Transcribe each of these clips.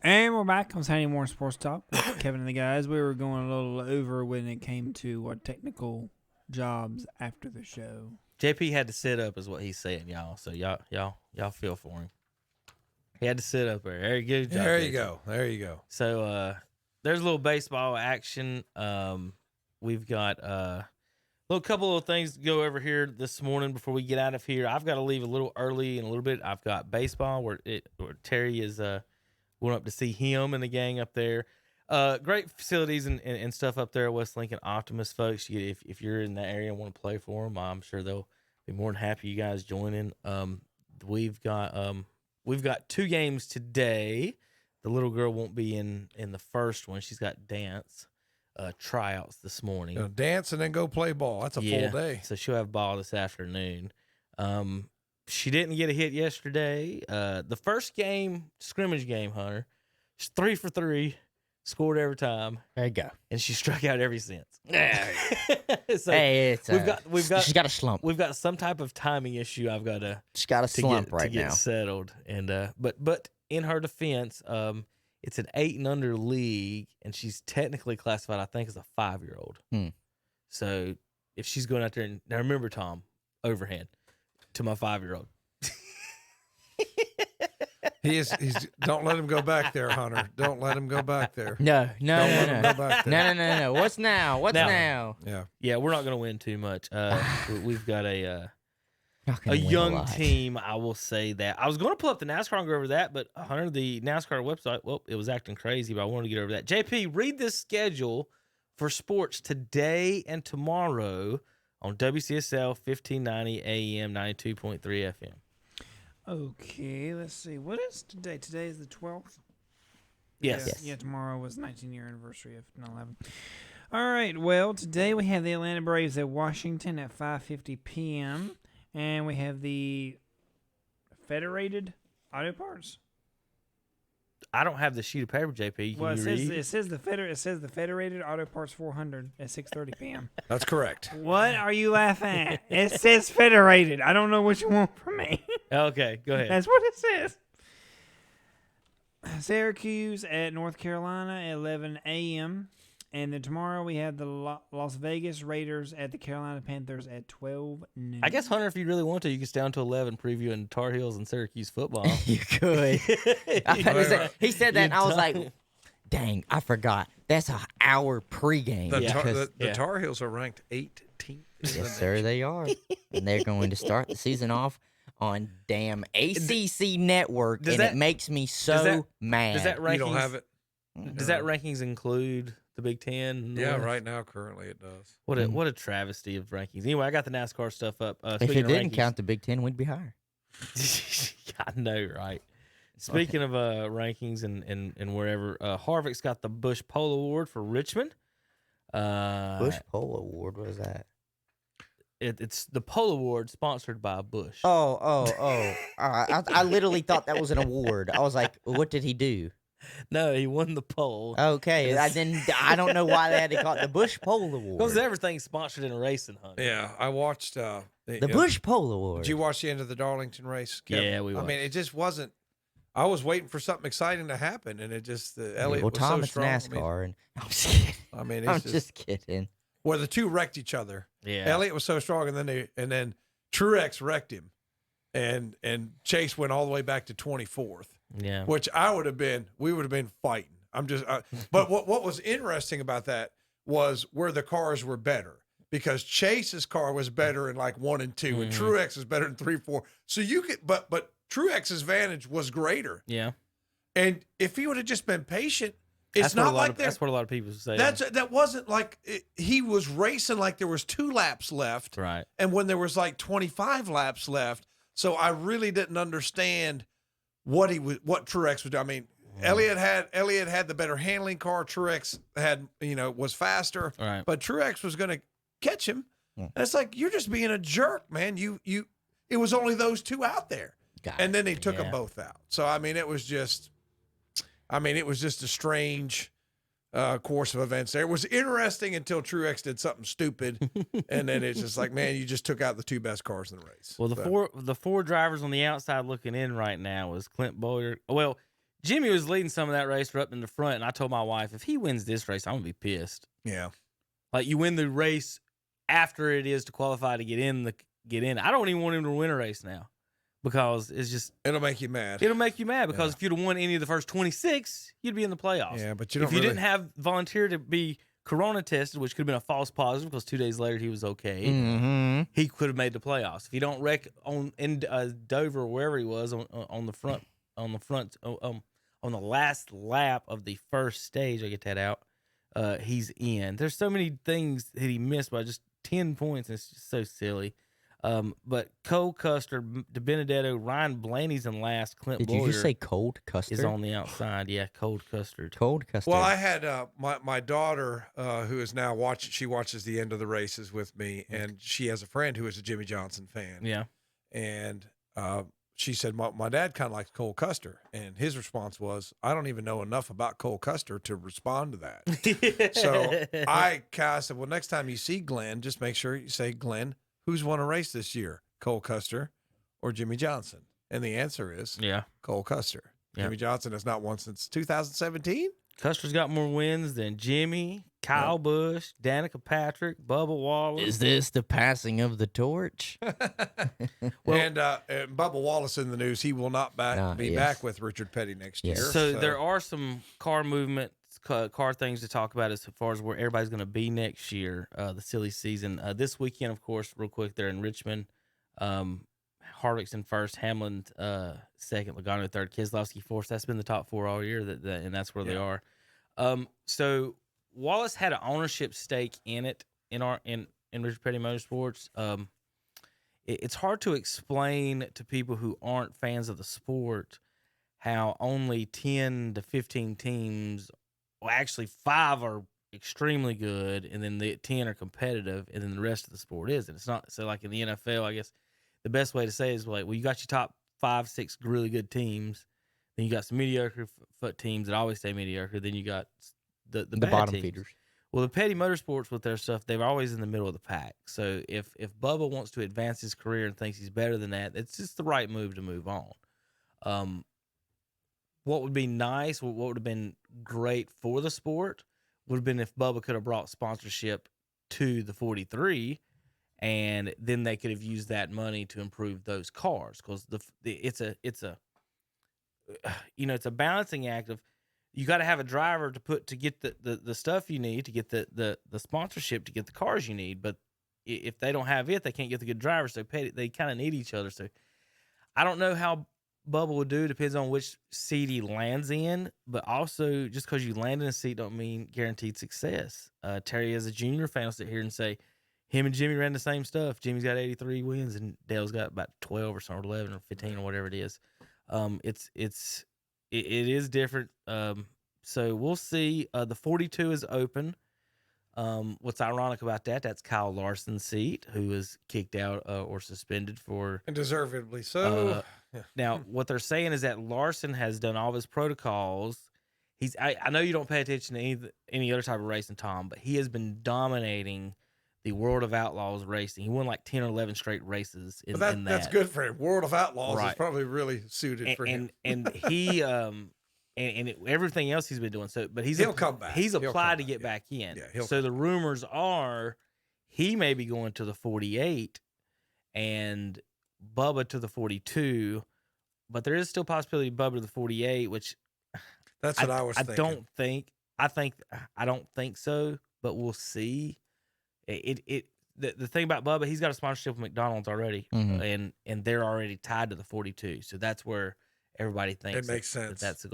And we're back on Saturday Morning Sports Talk with Kevin and the guys. We were going a little over when it came to what technical jobs after the show. JP had to sit up, is what he's saying, y'all. So y'all feel for him. He had to sit up there. Very good job. There you JP. go. There you go. So there's a little baseball action. We've got a couple of things to go over here this morning before we get out of here. I've got to leave a little early in a little bit. I've got baseball where Terry is going up to see him and the gang up there. Great facilities and stuff up there at West Lincoln Optimus, folks. If you're in that area and want to play for them, I'm sure they'll be more than happy you guys joining. We've got 2 games today. The little girl won't be in the first one. She's got dance tryouts this morning. Dance and then go play ball. That's a full day. So she'll have ball this afternoon. She didn't get a hit yesterday. The first game, scrimmage game, Hunter, she's 3 for 3, scored every time. There you go. And she struck out ever since. So Hey, we've got she's got a slump. We've got some type of timing issue. I've got She's got a slump to get settled. And but in her defense, it's an 8 and under league, and she's technically classified, I think, as a 5-year-old. So if she's going out there and now remember, Tom, overhand to my 5-year-old. He's don't let him go back there, Hunter. Don't let him go back there. No. Don't let him go back there. No. What's now? Now? Yeah. We're not going to win too much. We've got a Not gonna win a young lot. team. I will say that. I was going to pull up the NASCAR and go over that, but Hunter, the NASCAR website, well, it was acting crazy, but I wanted to get over that. JP, read this schedule for sports today and tomorrow on WCSL 1590 AM 92.3 FM. Okay, let's see. What is today? Today is the 12th? Yes. Yeah, tomorrow was 19-year anniversary of 9/11. All right, well, today we have the Atlanta Braves at Washington at 5:50 p.m., and we have the Federated Auto Parts. I don't have the sheet of paper, JP. Can you read? It says the Federated Auto Parts 400 at 6:30 p.m. That's correct. What are you laughing at? It says Federated. I don't know what you want from me. Okay, go ahead. That's what it says. Syracuse at North Carolina at 11 a.m. And then tomorrow we have the Las Vegas Raiders at the Carolina Panthers at 12 noon. I guess, Hunter, if you really want to, you can stay on to 11 previewing Tar Heels and Syracuse football. You could. He said that, and I was like, dang, I forgot. That's an hour pregame. The Tar Heels are ranked 18th. Yes, sir, they are. And they're going to start the season off on damn ACC Network, and it makes me so mad. Does that rankings, You don't have it? Does that rankings include the Big Ten? Yeah, right now, currently it does. What a travesty of rankings. Anyway, I got the NASCAR stuff up. If it didn't count the Big Ten, we'd be higher. I know, right? Speaking of rankings and wherever, Harvick's got the Busch Pole Award for Richmond. Busch Pole Award, what is that? It's the Pole Award sponsored by Busch. Oh. I literally thought that was an award. I was like, what did he do? No, he won the pole. Okay, I don't know why they had to call it the Busch Pole Award. Because everything's sponsored in a racing, Hunter. Yeah, I watched the Busch Pole Award. Did you watch the end of the Darlington race, Kevin? Yeah, we watched. I mean, it just wasn't. I was waiting for something exciting to happen, and it just Elliott was Tom, so it's strong. NASCAR, and I'm just kidding. I mean, I'm just kidding. Where the two wrecked each other. Yeah, Elliott was so strong, and then Truex wrecked him, and Chase went all the way back to 24th. Yeah, which we would have been fighting. I'm just, but what was interesting about that was where the cars were better, because Chase's car was better in like 1 and 2, and Truex is better in 3, 4. So you could, but Truex's advantage was greater. Yeah, and if he would have just been patient, it's not like that's what a lot of people say. That wasn't like he was racing like there was 2 laps left, right? And when there was like 25 laps left, so I really didn't understand what Truex would do. I mean, Elliott had the better handling car. Truex had, was faster, right? But Truex was going to catch him. And it's like, you're just being a jerk, man. It was only those 2 out there, and then he took them both out. So I mean, it was just a strange course of events there. It was interesting until Truex did something stupid, and then it's just like, man, you just took out the 2 best cars in the race. Well, the four drivers on the outside looking in right now is Clint Bowyer. Well, Jimmy was leading some of that race up in the front, and I told my wife, if he wins this race, I'm gonna be pissed. Yeah. Like, you win the race after it is to qualify to get in. I don't even want him to win a race now because it's just it'll make you mad. It'll make you mad because if you'd have won any of the first 26, you'd be in the playoffs. Yeah, but if you didn't have volunteer to be corona tested, which could have been a false positive because 2 days later he was okay, he could have made the playoffs. If you don't wreck in Dover or wherever he was on the last lap of the first stage, I get that out. He's in. There's so many things that he missed by just 10 points. And it's just so silly. But Cole Custer, DiBenedetto, Ryan Blaney's in last. Clint Did Boyer you just say Cold Custard? is on the outside. Yeah, Cold Custard. Cold Custard. Well, I had my daughter who is now she watches the end of the races with me, and she has a friend who is a Jimmy Johnson fan. Yeah. And she said, my dad kind of likes Cole Custer. And his response was, I don't even know enough about Cole Custer to respond to that. So I said, well, next time you see Glenn, just make sure you say, Glenn, who's won a race this year, Cole Custer or Jimmy Johnson? And the answer is Cole Custer. Yeah. Jimmy Johnson has not won since 2017. Custer's got more wins than Jimmy, Kyle Busch, Danica Patrick, Bubba Wallace. Is this the passing of the torch? And Bubba Wallace in the news, he will not be back with Richard Petty next year. So there are some car movements, car things to talk about as far as where everybody's going to be next year, the silly season. This weekend, of course, real quick, they're in Richmond. Harvick's in first, Hamlin second, Logano third, Keselowski fourth. That's been the top four all year, and that's where they are. So Wallace had an ownership stake in it in Richard Petty Motorsports. It's hard to explain to people who aren't fans of the sport how only 10 to 15 teams, well, actually 5 are extremely good, and then the 10 are competitive, and then the rest of the sport isn't. It's not so like in the NFL, I guess. The best way to say it is like, well, you got your top 5, 6 really good teams. Then you got some mediocre foot teams that always stay mediocre. Then you got the bad bottom teams. feeders. Well, the Petty Motorsports with their stuff, they're always in the middle of the pack. So if Bubba wants to advance his career and thinks he's better than that, it's just the right move to move on. What would be nice, what would have been great for the sport, would have been if Bubba could have brought sponsorship to the 43. And then they could have used that money to improve those cars, because it's a balancing act of, you got to have a driver to get the stuff you need to get the sponsorship to get the cars you need. But if they don't have it, they can't get the good drivers. So they kind of need each other. So I don't know how Bubba will do. Depends on which seat he lands in. But also, just because you land in a seat don't mean guaranteed success. Terry, as a junior fan, will sit here and say, him and Jimmy ran the same stuff. Jimmy's got 83 wins, and Dale's got about 12 or something, or 11 or 15 or whatever it is. It is different. So we'll see. The 42 is open. What's ironic about that? That's Kyle Larson's seat, who was kicked out or suspended for, and deservedly so. Now, what they're saying is that Larson has done all of his protocols. I know you don't pay attention to any other type of racing, Tom, but he has been dominating the World of Outlaws racing. He won like 10 or 11 straight races in that. That's good for him. World of Outlaws is probably really suited for him. And he and everything else he's been doing. So, but he'll come back. He's applied to get back in. Yeah, so the rumors are he may be going to the 48 and Bubba to the 42, but there is still possibility Bubba to the 48, which that's what I was thinking. I don't think so, but we'll see. The thing about Bubba, he's got a sponsorship with McDonald's already, and they're already tied to the 42. So that's where everybody thinks it makes sense. That's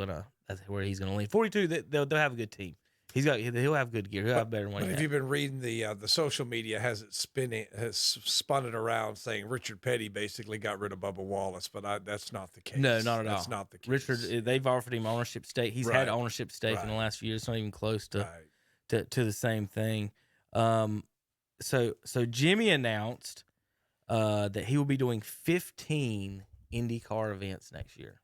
where he's gonna lean. 42, they'll have a good team. He'll have good gear. He'll have better money. But if you've been reading the social media, has spun it around saying Richard Petty basically got rid of Bubba Wallace, but that's not the case. No, not at all. That's not the case. Richard, they've offered him ownership stake. He's had ownership stake in the last few years. It's not even close to the same thing. So Jimmy announced that he will be doing 15 IndyCar events next year.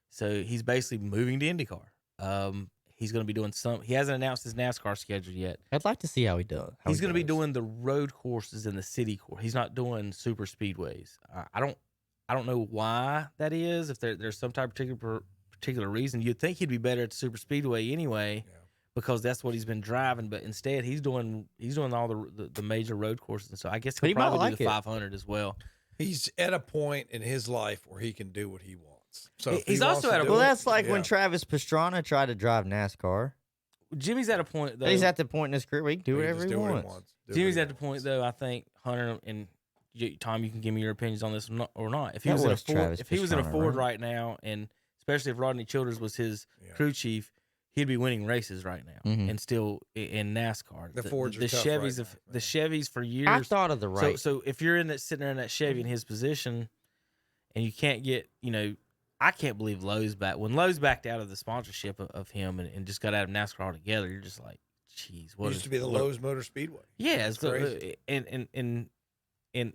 So he's basically moving to IndyCar. He's going to be doing some. He hasn't announced his NASCAR schedule yet. I'd like to see how he does. He's going to be doing the road courses and the city course. He's not doing super speedways. I don't know why that is. If there's some type of particular reason. You'd think he'd be better at the super speedway anyway, because that's what he's been driving. But instead, he's doing all the major road courses, and so I guess he'll probably do the 500 as well. He's at a point in his life where he can do what he wants. So he's also at a well. That's like when Travis Pastrana tried to drive NASCAR. Jimmy's at a point though. He's at the point in his career where he can do whatever he wants. Jimmy's at the point though. I think Hunter and Tom, you can give me your opinions on this or not. If he was in a Ford right now, and especially if Rodney Childers was his crew chief, he'd be winning races right now and still in NASCAR. The Fords are tough Chevys right now, the Chevys for years. I thought of the right. So if you're sitting there in that Chevy in his position, and you can't get, I can't believe Lowe's back. When Lowe's backed out of the sponsorship of him and just got out of NASCAR altogether, you're just like, geez, what used to be the Lowe's Motor Speedway. Yeah, it's crazy. And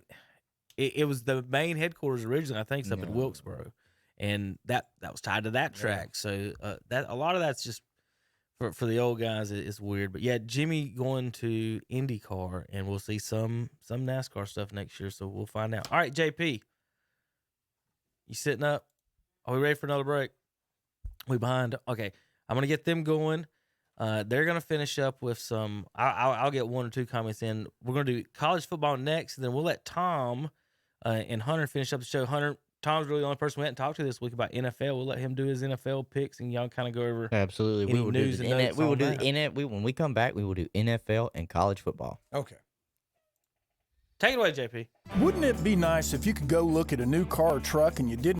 it was the main headquarters originally, I think, up in Wilkesboro, and that was tied to that track. So that a lot of that's just for the old guys is weird. But yeah, Jimmy going to IndyCar, and we'll see some NASCAR stuff next year. So we'll find out. All right, JP, you sitting up? Are we ready for another break? We behind? Okay, I'm gonna get them going. They're gonna finish up with some. I'll get one or two comments in. We're gonna do college football next, and then we'll let Tom and Hunter finish up the show. Tom's really the only person we hadn't talked to this week about NFL. We'll let him do his NFL picks, and y'all kind of go over absolutely. We will do when we come back. We will do NFL and college football. Okay. Take it away, JP. Wouldn't it be nice if you could go look at a new car or truck and you didn't